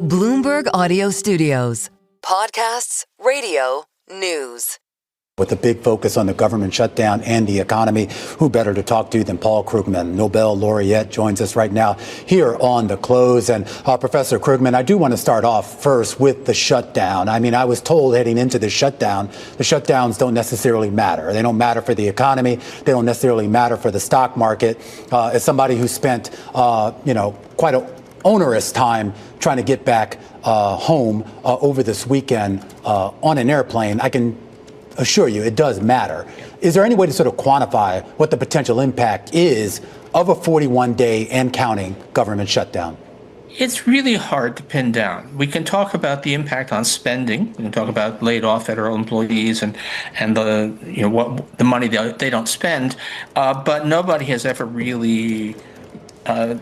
Bloomberg Audio Studios. Podcasts, radio, news. With a big focus on the government shutdown and the economy, who better to talk to than Paul Krugman? Nobel Laureate joins us right now here on The Close. And Professor Krugman, I do want to start off first with the shutdown. I mean, I was told heading into the shutdown, the shutdowns don't necessarily matter. They don't matter for the economy. They don't necessarily matter for the stock market. As somebody who spent, quite an onerous time trying to get back home over this weekend on an airplane, I can assure you it does matter. Is there any way to sort of quantify what the potential impact is of a 41-day and counting government shutdown? It's really hard to pin down. We can talk about the impact on spending. We can talk about laid off federal employees and the money they don't spend, but nobody has ever really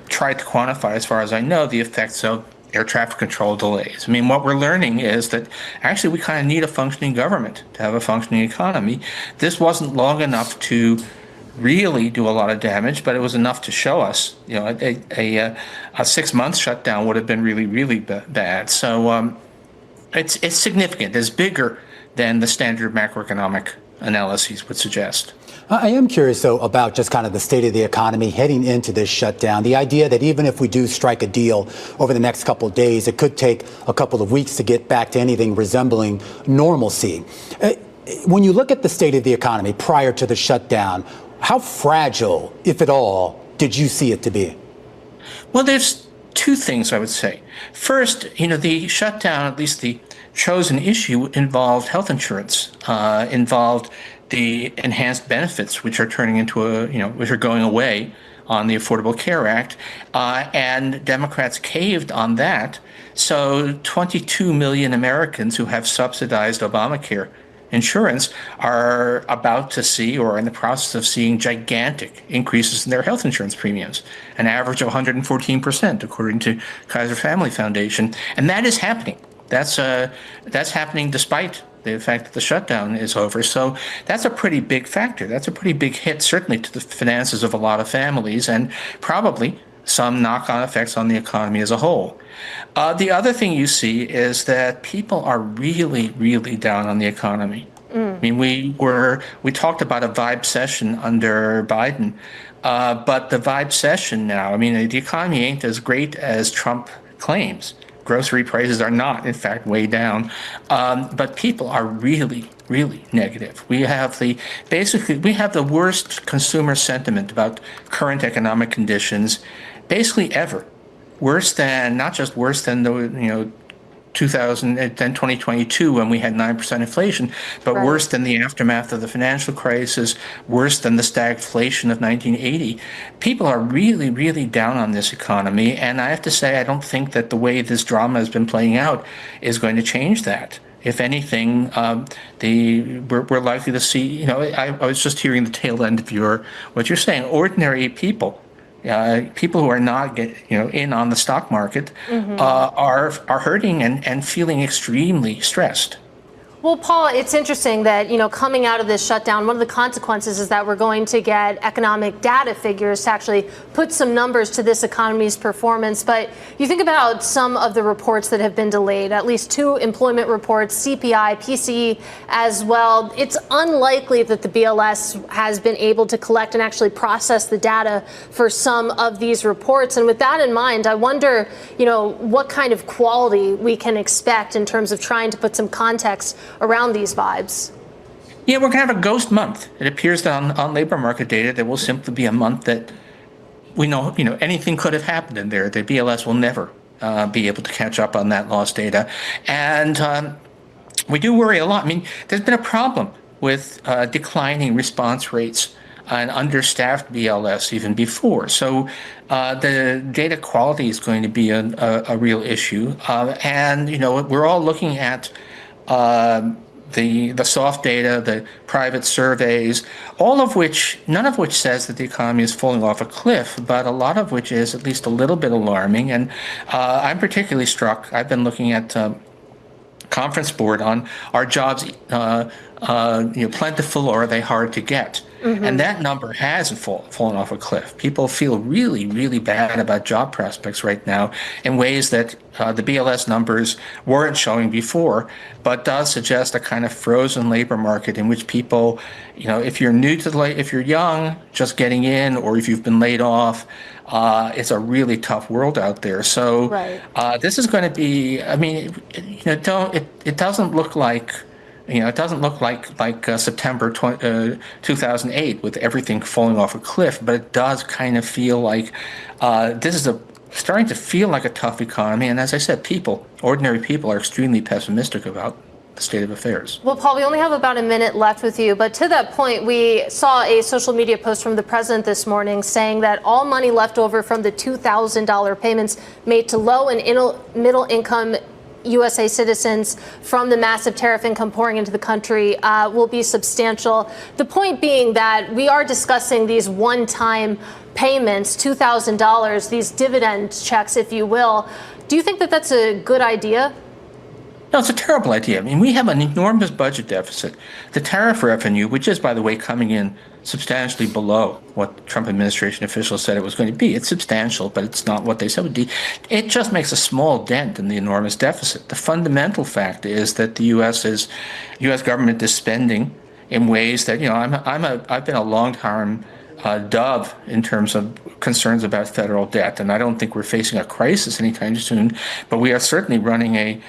tried to quantify, as far as I know, the effects of air traffic control delays. I mean, what we're learning is that actually we kind of need a functioning government to have a functioning economy. This wasn't long enough to really do a lot of damage, but it was enough to show us, a 6-month shutdown would have been really, really bad. So it's significant. It's bigger than the standard macroeconomic analyses would suggest. I am curious, though, about just kind of the state of the economy heading into this shutdown. The idea that even if we do strike a deal over the next couple of days, it could take a couple of weeks to get back to anything resembling normalcy. When you look at the state of the economy prior to the shutdown, how fragile, if at all, did you see it to be? Well, there's two things I would say. First, the shutdown, at least the chosen issue, involved health insurance, involved the enhanced benefits, which are turning into which are going away on the Affordable Care Act, and Democrats caved on that. So 22 million Americans who have subsidized Obamacare insurance are about to see, or in the process of seeing, gigantic increases in their health insurance premiums, an average of 114%, according to Kaiser Family Foundation. And that is happening. That's happening despite the fact that the shutdown is over. So that's a pretty big factor. That's a pretty big hit, certainly to the finances of a lot of families, and probably some knock-on effects on the economy as a whole. The other thing you see is that people are really, really down on the economy. I mean, we talked about a vibe session under Biden, but the vibe session now, I mean, the economy ain't as great as Trump claims. Grocery prices are not, in fact, way down, but people are really, really negative. We have the worst consumer sentiment about current economic conditions, basically ever. Not just worse than the 2022 when we had 9% inflation, but right. Worse than the aftermath of the financial crisis, worse than the stagflation of 1980. People are really, really down on this economy, and I have to say, I don't think that the way this drama has been playing out is going to change that. If anything, we're likely to see, I was just hearing the tail end of what you're saying, ordinary people, people who are not in on the stock market, are hurting and feeling extremely stressed. Well, Paul, it's interesting that, coming out of this shutdown, one of the consequences is that we're going to get economic data figures to actually put some numbers to this economy's performance. But you think about some of the reports that have been delayed, at least 2 employment reports, CPI, PCE as well. It's unlikely that the BLS has been able to collect and actually process the data for some of these reports. And with that in mind, I wonder, what kind of quality we can expect in terms of trying to put some context around these vibes. Yeah, we're going to have a ghost month. It appears that on labor market data, there will simply be a month that we know, anything could have happened in there. The BLS will never be able to catch up on that lost data. And we do worry a lot. I mean, there's been a problem with declining response rates and understaffed BLS even before. So the data quality is going to be a real issue. And, we're all looking at the soft data, the private surveys, none of which says that the economy is falling off a cliff, but a lot of which is at least a little bit alarming. And I'm particularly struck. I've been looking at Conference Board on our jobs plentiful or are they hard to get? And that number hasn't fallen off a cliff. People feel really, really bad about job prospects right now in ways that the BLS numbers weren't showing before, but does suggest a kind of frozen labor market in which people, if you're new to if you're young, just getting in, or if you've been laid off, it's a really tough world out there. So this is going to be, it doesn't look like, September 2008 with everything falling off a cliff, but it does kind of feel like this is starting to feel like a tough economy. And as I said, ordinary people are extremely pessimistic about the state of affairs. Well, Paul, we only have about a minute left with you, but to that point, we saw a social media post from the president this morning saying that all money left over from the $2,000 payments made to low and middle income USA citizens from the massive tariff income pouring into the country will be substantial. The point being that we are discussing these one-time payments, $2,000, these dividend checks, if you will. Do you think that that's a good idea? No, it's a terrible idea. I mean, we have an enormous budget deficit. The tariff revenue, which is, by the way, coming in substantially below what Trump administration officials said it was going to be. It's substantial, but it's not what they said it would be. It just makes a small dent in the enormous deficit. The fundamental fact is that the U.S. government is spending in ways that, I've been a long-term dove in terms of concerns about federal debt, and I don't think we're facing a crisis anytime soon, but we are certainly running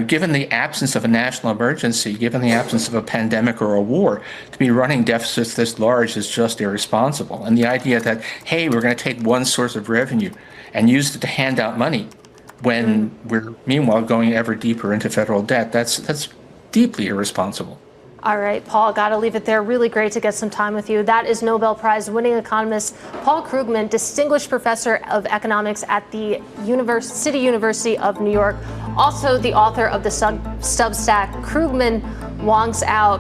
given the absence of a national emergency, given the absence of a pandemic or a war, to be running deficits this large is just irresponsible. And the idea that, hey, we're going to take one source of revenue and use it to hand out money when we're meanwhile going ever deeper into federal debt, that's deeply irresponsible. All right, Paul, got to leave it there. Really great to get some time with you. That is Nobel Prize winning economist Paul Krugman, distinguished professor of economics at the City University of New York, also the author of the Substack Krugman Wonks Out.